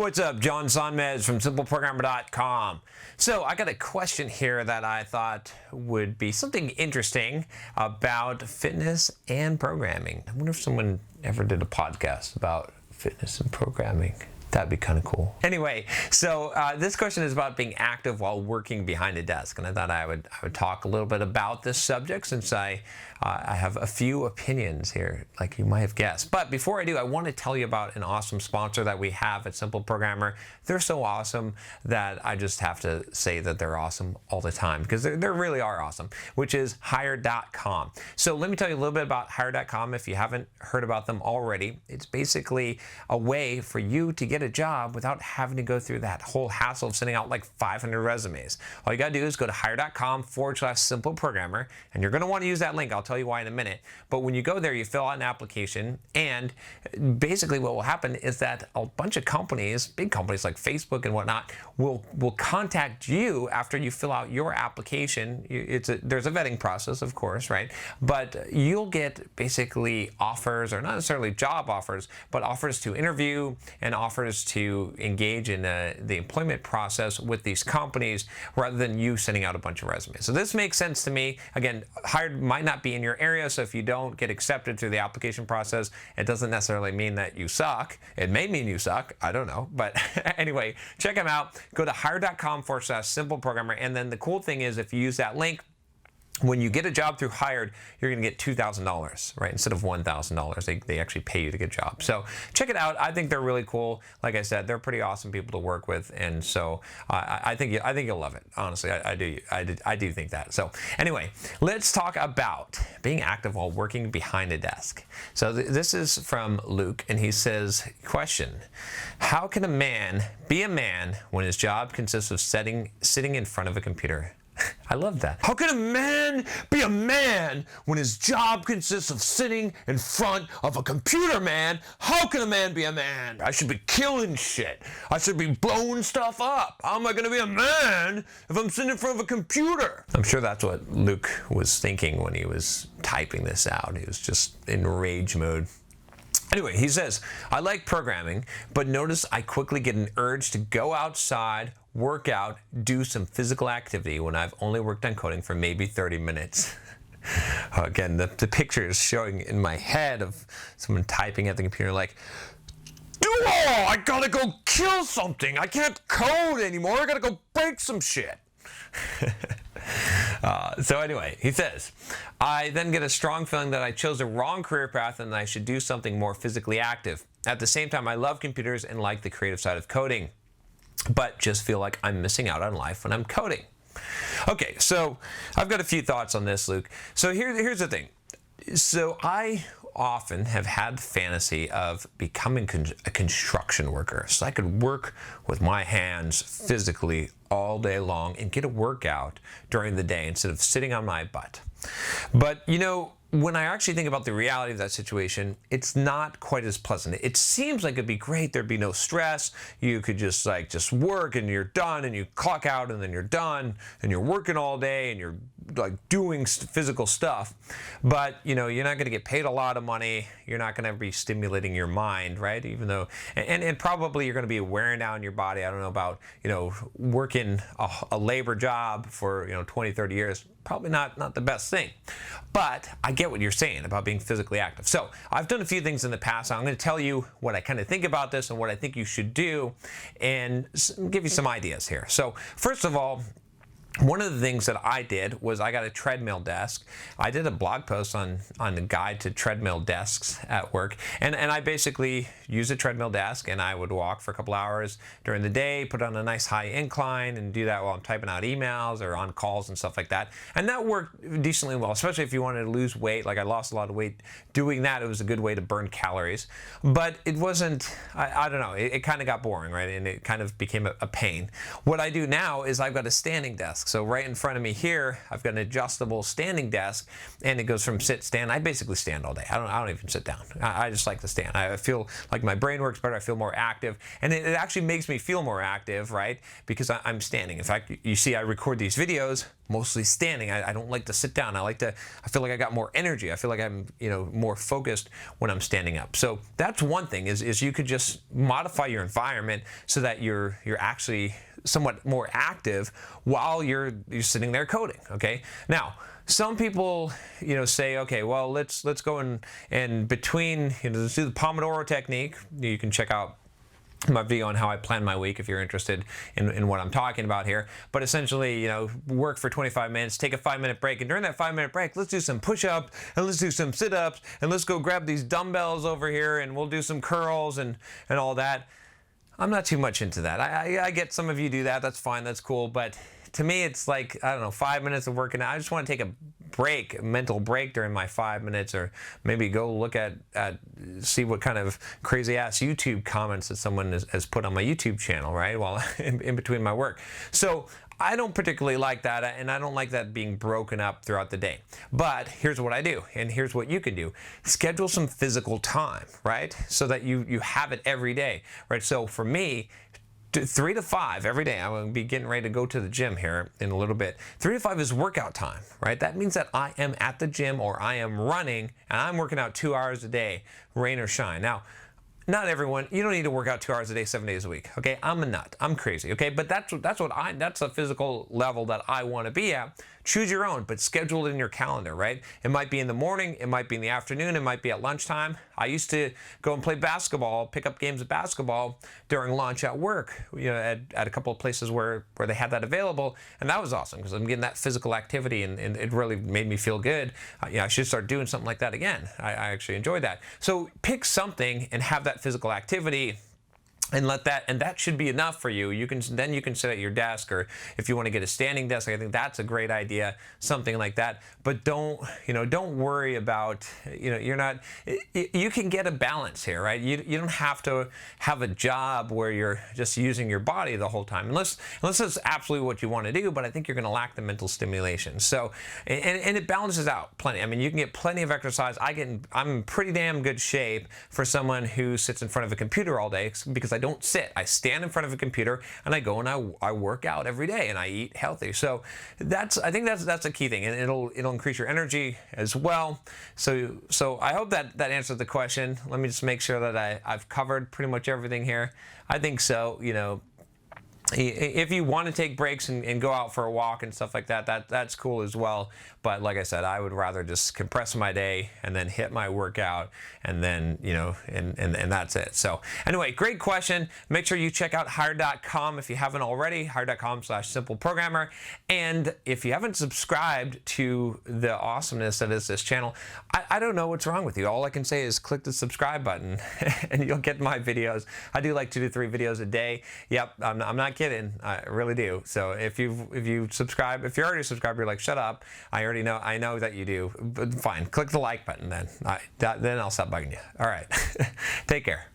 what's up? John Sonmez from simpleprogrammer.com. So I got a question here that I thought would be something interesting about fitness and programming. I wonder if someone ever did a podcast about fitness and programming. That'd be kind of cool. Anyway, so this question is about being active while working behind a desk, and I thought I would talk a little bit about this subject since I have a few opinions here, like you might have guessed. But before I do, I want to tell you about an awesome sponsor that we have at Simple Programmer. They're so awesome that I just have to say that they're awesome all the time because they really are awesome, which is Hire.com. So let me tell you a little bit about Hire.com if you haven't heard about them already. It's basically a way for you to get a job without having to go through that whole hassle of sending out like 500 resumes. All you gotta do is go to hire.com/simple programmer, and you're gonna want to use that link. I'll tell you why in a minute. But when you go there, you fill out an application, and basically what will happen is that a bunch of companies, big companies like Facebook and whatnot, will contact you after you fill out your application. There's a vetting process, of course, right? But you'll get basically offers, or not necessarily job offers, but offers to interview and offers to engage in the employment process with these companies rather than you sending out a bunch of resumes. So this makes sense to me. Again, Hired might not be in your area, so if you don't get accepted through the application process, it doesn't necessarily mean that you suck. It may mean you suck. I don't know. But anyway, check them out. Go to hire.com/simple programmer. And then the cool thing is if you use that link, when you get a job through Hired, you're going to get $2,000, right? Instead of $1,000, they actually pay you to get a job. So check it out. I think they're really cool. Like I said, they're pretty awesome people to work with, and so I think you'll love it. Honestly, I do think that. So anyway, let's talk about being active while working behind a desk. So this is from Luke, and he says, question: how can a man be a man when his job consists of sitting in front of a computer? I love that. How can a man be a man when his job consists of sitting in front of a computer, man? How can a man be a man? I should be killing shit. I should be blowing stuff up. How am I going to be a man if I'm sitting in front of a computer? I'm sure that's what Luke was thinking when he was typing this out. He was just in rage mode. Anyway, he says, I like programming, but notice I quickly get an urge to go outside, work out, do some physical activity when I've only worked on coding for maybe 30 minutes. Again, the picture is showing in my head of someone typing at the computer like, oh, I gotta go kill something. I can't code anymore. I gotta go break some shit. So anyway, he says, I then get a strong feeling that I chose the wrong career path and that I should do something more physically active. At the same time, I love computers and like the creative side of coding, but just feel like I'm missing out on life when I'm coding. Okay, so I've got a few thoughts on this, Luke. So here's the thing. So I often have had the fantasy of becoming a construction worker, so I could work with my hands physically all day long and get a workout during the day instead of sitting on my butt. But you know, when I actually think about the reality of that situation, it's not quite as pleasant. It seems like it'd be great. There'd be no stress. You could just work and you're done, and you clock out and then you're done, and you're working all day and you're like doing physical stuff. But you know, you're not going to get paid a lot of money. You're not going to be stimulating your mind, right? Even though, and probably you're going to be wearing down your body. I don't know about, you know, working a labor job for, 20, 30 years. Probably not the best thing. But I get what you're saying about being physically active. So I've done a few things in the past. So I'm going to tell you what I kind of think about this and what I think you should do, and give you some ideas here. So first of all, one of the things that I did was I got a treadmill desk. I did a blog post on the guide to treadmill desks at work, and I basically used a treadmill desk, and I would walk for a couple hours during the day, put on a nice high incline, and do that while I'm typing out emails or on calls and stuff like that. And that worked decently well, especially if you wanted to lose weight. Like I lost a lot of weight doing that. It was a good way to burn calories, but it wasn't, I don't know, it kind of got boring, right? And it kind of became a pain. What I do now is I've got a standing desk. desk. So right in front of me here, I've got an adjustable standing desk, and it goes from sit, stand. I basically stand all day. I don't even sit down. I just like to stand. I feel like my brain works better. I feel more active, and it actually makes me feel more active, right? Because I'm standing. In fact, you see I record these videos mostly standing. I don't like to sit down. I feel like I got more energy. I feel like I'm, more focused when I'm standing up. So that's one thing is you could just modify your environment so that you're actually somewhat more active while you're sitting there coding. Okay. Now, some people, say, okay, well, let's go and between, let's do the Pomodoro technique. You can check out my video on how I plan my week if you're interested in what I'm talking about here. But essentially, work for 25 minutes, take a 5-minute break, and during that 5-minute break, let's do some push-ups and let's do some sit-ups and let's go grab these dumbbells over here and we'll do some curls and all that. I'm not too much into that. I get some of you do that. That's fine. That's cool. But to me, it's like, I don't know, 5 minutes of working out. I just want to take a mental break during my 5 minutes, or maybe go look at see what kind of crazy ass YouTube comments that someone has put on my YouTube channel, right? While in between my work. So I don't particularly like that, and I don't like that being broken up throughout the day. But here's what I do, and here's what you can do. Schedule some physical time, right? So that you have it every day, right? So for me, 3 to 5 every day. I'm going to be getting ready to go to the gym here in a little bit. 3 to 5 is workout time, right? That means that I am at the gym or I am running and I'm working out 2 hours a day, rain or shine. Now, not everyone, you don't need to work out 2 hours a day, 7 days a week. Okay, I'm a nut. I'm crazy. Okay, but that's a physical level that I want to be at. Choose your own, but schedule it in your calendar, right? It might be in the morning, it might be in the afternoon, it might be at lunchtime. I used to go and play basketball, pick up games of basketball during lunch at work, at a couple of places where they had that available, and that was awesome because I'm getting that physical activity, and it really made me feel good. I should start doing something like that again. I actually enjoyed that. So pick something and have that physical activity. And that should be enough for you. You can sit at your desk, or if you want to get a standing desk, I think that's a great idea, something like that. But don't worry about, you can get a balance here, right? You don't have to have a job where you're just using your body the whole time, unless that's absolutely what you want to do. But I think you're going to lack the mental stimulation. So, and it balances out plenty. I mean, you can get plenty of exercise. I'm in pretty damn good shape for someone who sits in front of a computer all day, because I don't sit. I stand in front of a computer and I go and I work out every day and I eat healthy. So I think that's a key thing, and it'll increase your energy as well. So I hope that answered the question. Let me just make sure that I've covered pretty much everything here. I think so. If you want to take breaks and go out for a walk and stuff like that, that's cool as well. But like I said, I would rather just compress my day and then hit my workout, and then, and that's it. So anyway, great question. Make sure you check out hire.com if you haven't already, hire.com/simpleprogrammer. And if you haven't subscribed to the awesomeness that is this channel, I don't know what's wrong with you. All I can say is click the subscribe button and you'll get my videos. I do like 2 to 3 videos a day. Yep, I'm not kidding. I really do. So if you subscribe, if you're already subscribed, you're like, shut up. I know that you do. But fine. Click the like button then. Then I'll stop bugging you. All right. Take care.